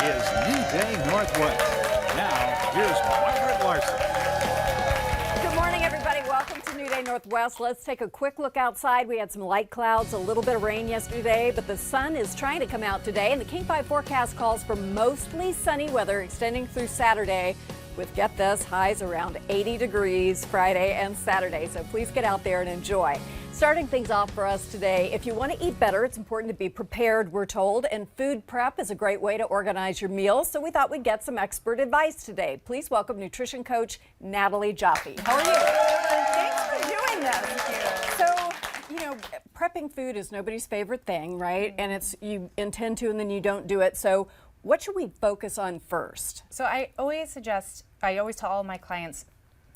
is New Day Northwest. Now, here's Margaret Larson. Good morning, everybody. Welcome to New Day Northwest. Let's take a quick look outside. We had some light clouds, a little bit of rain yesterday, but the sun is trying to come out today, and the King5 forecast calls for mostly sunny weather extending through Saturday with, get this, highs around 80 degrees Friday and Saturday. So please get out there and enjoy. Starting things off for us today, if you want to eat better, it's important to be prepared, we're told, and food prep is a great way to organize your meals. So we thought we'd get some expert advice today. Please welcome nutrition coach Natalie Joffe. How are you? Thanks for doing this. So, you know, prepping food is nobody's favorite thing, right? And it's you intend to and then you don't do it. So what should we focus on first? So I always tell all my clients,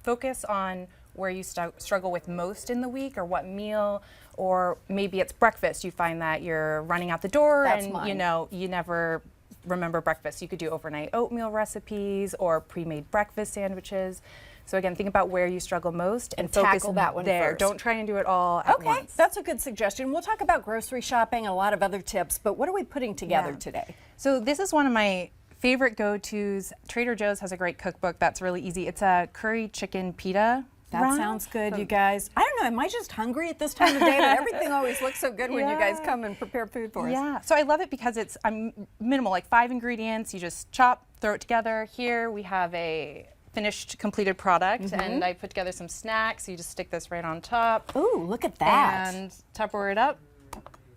focus on where you struggle with most in the week, or what meal, or maybe it's breakfast. You find that you're running out the door you know, you never remember breakfast. You could do overnight oatmeal recipes or pre-made breakfast sandwiches. So again, think about where you struggle most and focus tackle that one there. first. Don't try and do it all at once. Okay, that's a good suggestion. We'll talk about grocery shopping and a lot of other tips, but what are we putting together today? So this is one of my favorite go-tos. Trader Joe's has a great cookbook that's really easy. It's a curry chicken pita. That sounds good, you guys. I don't know, am I just hungry at this time of day? But everything always looks so good when you guys come and prepare food for us. Yeah, so I love it because it's minimal, like 5 ingredients. You just chop, throw it together. Here we have a finished, completed product, and I put together some snacks. You just stick this right on top. Ooh, look at that. And Tupperware it up.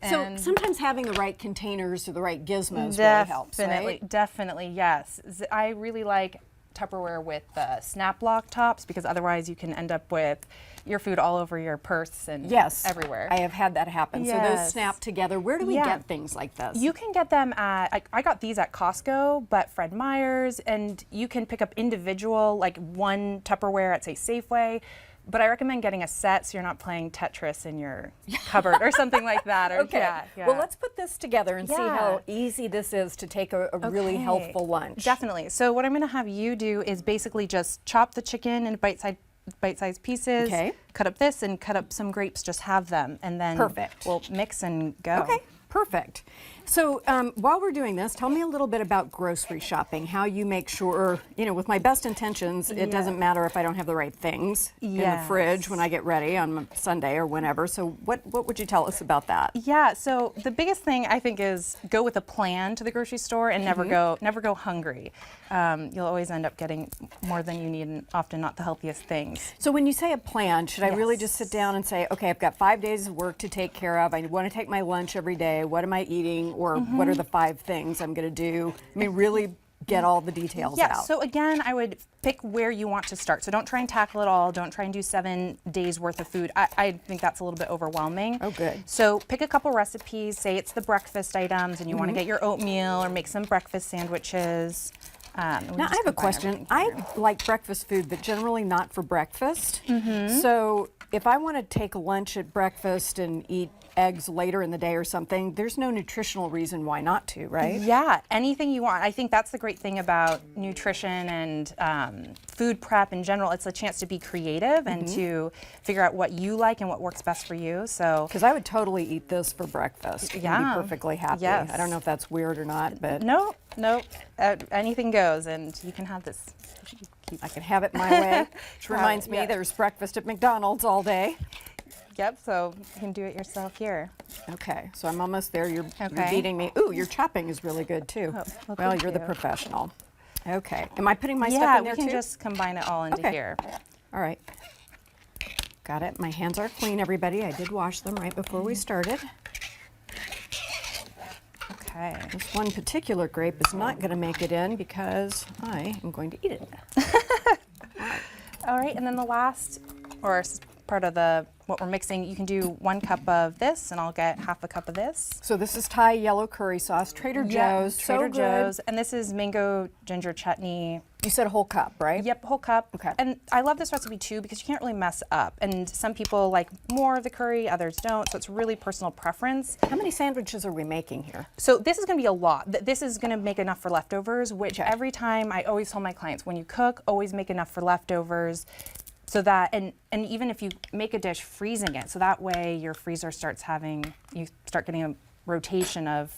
So sometimes having the right containers or the right gizmos really helps, right? Definitely, yes. I really like Tupperware with the snap lock tops, because otherwise you can end up with your food all over your purse and everywhere. I have had that happen. Yes. So those snap together. Where do we get things like this? You can get them at, I got these at Costco, but Fred Meyer's, and you can pick up individual, like one Tupperware at, say, Safeway. But I recommend getting a set so you're not playing Tetris in your cupboard or something like that. Or, okay. Well, let's put this together and see how easy this is to take a really healthful lunch. Definitely. So what I'm going to have you do is basically just chop the chicken in bite-sized pieces. Okay. Cut up this and cut up some grapes. Just have them, and then we'll mix and go. Okay. Perfect. So while we're doing this, tell me a little bit about grocery shopping, how you make sure, you know, with my best intentions, it doesn't matter if I don't have the right things in the fridge when I get ready on Sunday or whenever. So what would you tell us about that? Yeah, so the biggest thing I think is go with a plan to the grocery store and never go hungry. You'll always end up getting more than you need and often not the healthiest things. So when you say a plan, should I really just sit down and say, okay, I've got 5 days of work to take care of. I want to take my lunch every day. What am I eating? Or what are the 5 things I'm going to do? I mean, really get all the details out. Yeah, so again, I would pick where you want to start. So don't try and tackle it all. Don't try and do 7 days worth of food. I think that's a little bit overwhelming. Oh, good. So pick a couple recipes. Say it's the breakfast items and you want to get your oatmeal or make some breakfast sandwiches. Now, I have a question. I like breakfast food, but generally not for breakfast. So if I want to take lunch at breakfast and eat eggs later in the day or something, there's no nutritional reason why not to, right? Yeah, anything you want. I think that's the great thing about nutrition and food prep in general. It's a chance to be creative and to figure out what you like and what works best for you. So, because I would totally eat this for breakfast. Yeah, be perfectly happy. Yes. I don't know if that's weird or not, but no, anything goes, and you can have this. I can have it my way. Which reminds me, there's breakfast at McDonald's all day. Yep, so you can do it yourself here. Okay, so I'm almost there. You're beating me. Ooh, your chopping is really good too. Oh, well, you're the professional. Okay, am I putting my stuff in there too? Yeah, we can just combine it all into here. All right. Got it. My hands are clean, everybody. I did wash them right before we started. Okay. This one particular grape is not going to make it in because I am going to eat it. All right, and then the last, or part of what we're mixing, you can do 1 cup of this, and I'll get half a cup of this. So this is Thai yellow curry sauce, Trader Joe's. Trader Joe's, and this is mango ginger chutney. You said a whole cup, right? Yep, whole cup. Okay. And I love this recipe too because you can't really mess up. And some people like more of the curry, others don't. So it's really personal preference. How many sandwiches are we making here? So this is going to be a lot. This is going to make enough for leftovers, which every time I always tell my clients, when you cook, always make enough for leftovers. So that, and even if you make a dish, freezing it, so that way your freezer starts having, you start getting a rotation of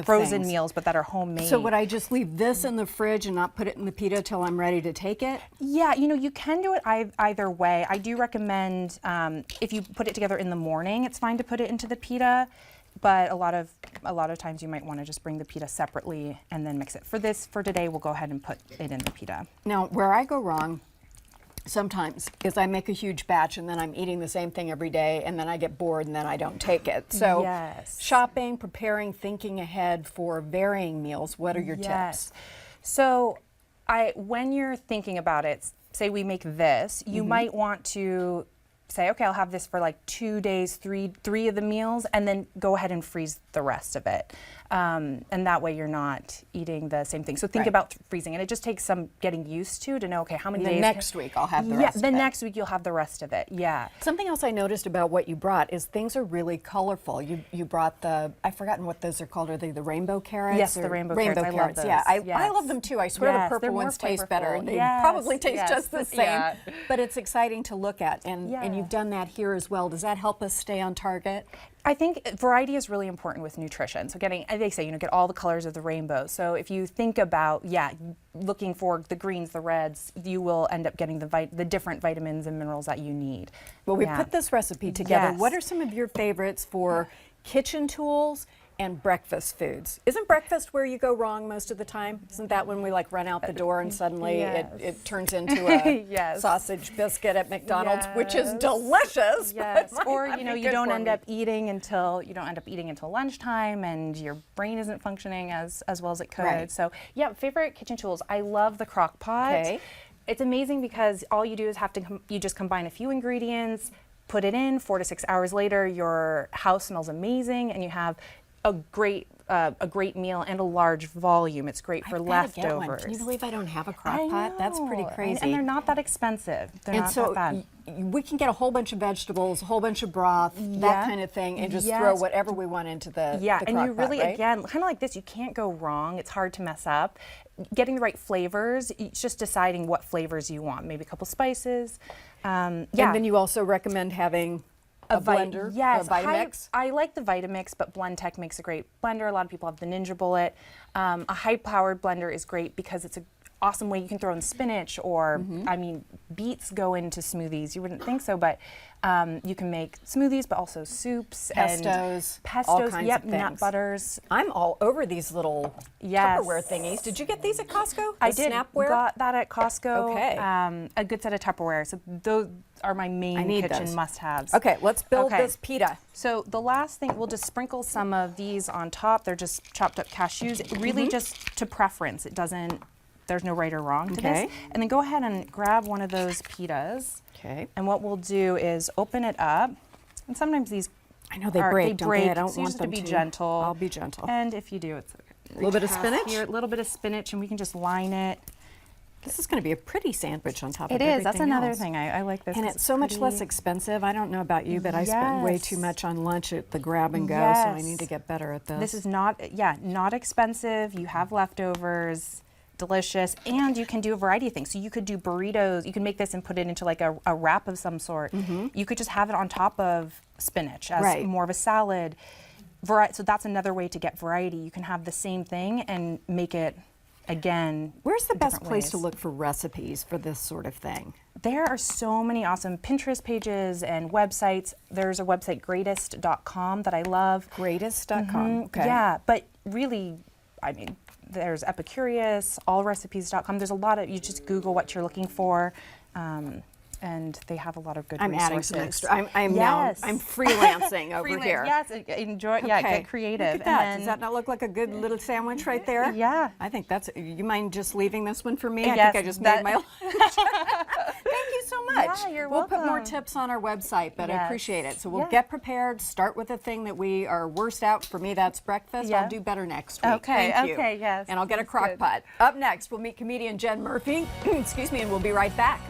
frozen things. meals, but that are homemade. So would I just leave this in the fridge and not put it in the pita till I'm ready to take it? Yeah, you can do it either way. I do recommend if you put it together in the morning, it's fine to put it into the pita. But a lot of times you might want to just bring the pita separately and then mix it. For today, we'll go ahead and put it in the pita. Now, where I go wrong sometimes is I make a huge batch and then I'm eating the same thing every day and then I get bored and then I don't take it. So yes. Shopping, preparing, thinking ahead for varying meals, what are your tips? So when you're thinking about it, say we make this, you might want to say, okay, I'll have this for like 2 days, three of the meals, and then go ahead and freeze the rest of it. And that way you're not eating the same thing. So think about freezing, and it just takes some getting used to know, okay, how many days. Next week I'll have the rest of it. Yeah, the next week you'll have the rest of it, yeah. Something else I noticed about what you brought is things are really colorful. You brought I've forgotten what those are called. Are they the rainbow carrots? Yes, the rainbow carrots. I love those. Yeah, I Yes. love them too. I swear the Yes, purple they're more ones taste better, flavorful. and they Yes, probably taste yes. just the same. Yeah. But it's exciting to look at, and Yeah. you've done that here as well. Does that help us stay on target? I think variety is really important with nutrition. So they say, get all the colors of the rainbow. So if you think about, looking for the greens, the reds, you will end up getting the different vitamins and minerals that you need. Well, we put this recipe together. Yes. What are some of your favorites for kitchen tools and breakfast foods? Isn't breakfast where you go wrong most of the time? Isn't that when we run out the door and suddenly Yes. it turns into a Yes. sausage biscuit at McDonald's, which is Yes. delicious. Yes, but or might not be you good don't for end me. up eating until lunchtime, and your brain isn't functioning as well as it could. Right. So favorite kitchen tools. I love the crock pot. Okay. It's amazing because all you do is you just combine a few ingredients, put it in. 4 to 6 hours later, your house smells amazing, and you have a great meal and a large volume. It's great for I've gotta get one. leftovers. Can you believe I don't have a crock I pot? That's pretty know, crazy. And they're not that expensive. They're And not so that bad. we can get a whole bunch of vegetables, a whole bunch of broth, that Yeah. kind of thing, and just Yes. throw whatever we want into the Yeah, the and crock you pot, really, right? again, kind of like this, you can't go wrong. It's hard to mess up. Getting the right flavors, it's just deciding what flavors you want. Maybe a couple spices. And then you also recommend having a blender, yes, a Vitamix? I like the Vitamix, but BlendTech makes a great blender. A lot of people have the Ninja Bullet. A high-powered blender is great because it's an awesome way you can throw in spinach or, beets go into smoothies. You wouldn't think so, but you can make smoothies, but also soups Pestos, and all kinds of nut things. butters. I'm all over these little Yes. Tupperware thingies. Did you get these at Costco? I The did. Snapware? Got that at Costco. Okay. A good set of Tupperware. So those are my main need kitchen those. must-haves. Okay, let's build Okay. this pita. So the last thing, we'll just sprinkle some of these on top. They're just chopped up cashews, really just to preference. There's no right or wrong to Okay. this. And then go ahead and grab one of those pitas. Okay. And what we'll do is open it up. And sometimes these I know they break, don't they? I don't so you want just have them to be to. gentle. I'll be gentle. And if you do, it's okay. A little bit of spinach? A little bit of spinach, and we can just line it. This is going to be a pretty sandwich on top of It everything is. That's another else. thing. I like this. And 'cause it's so much pretty. less expensive. I don't know about you, but I spend way too Yes. much on lunch at the grab and go, so I Yes. need to get better at this. This is not expensive. You have leftovers, delicious, and you can do a variety of things. So you could do burritos. You can make this and put it into like a wrap of some sort. You could just have it on top of spinach as Right. more of a salad. So that's another way to get variety. You can have the same thing and make it again. Where's the best different place to ways. look for recipes for this sort of thing? There are so many awesome Pinterest pages and websites. There's a website, greatest.com, that I love. Greatest.com. Okay. Yeah, but really, there's Epicurious, allrecipes.com. There's a lot of, you just Google what you're looking for, and they have a lot of good I'm resources. adding some extra. I'm Yes. now. I'm freelancing over Freelance, here. Yes, enjoy. Yeah, Okay. get creative. Look at that. And Does that not look like a good little sandwich right there? Yeah. I think that's. You mind just leaving this one for me? I Yes, think I just that- made my. Thank you so much. Yeah, you're We'll put more welcome. tips on our website, but I Yes. appreciate it. So we'll Yeah. get prepared. Start with a thing that we are worst out. For me, that's breakfast. Yeah. I'll do better next week. Okay, Thank you. okay, yes. And I'll get a That's crock good. pot. Up next, we'll meet comedian Jen Murphy. Excuse me, and we'll be right back.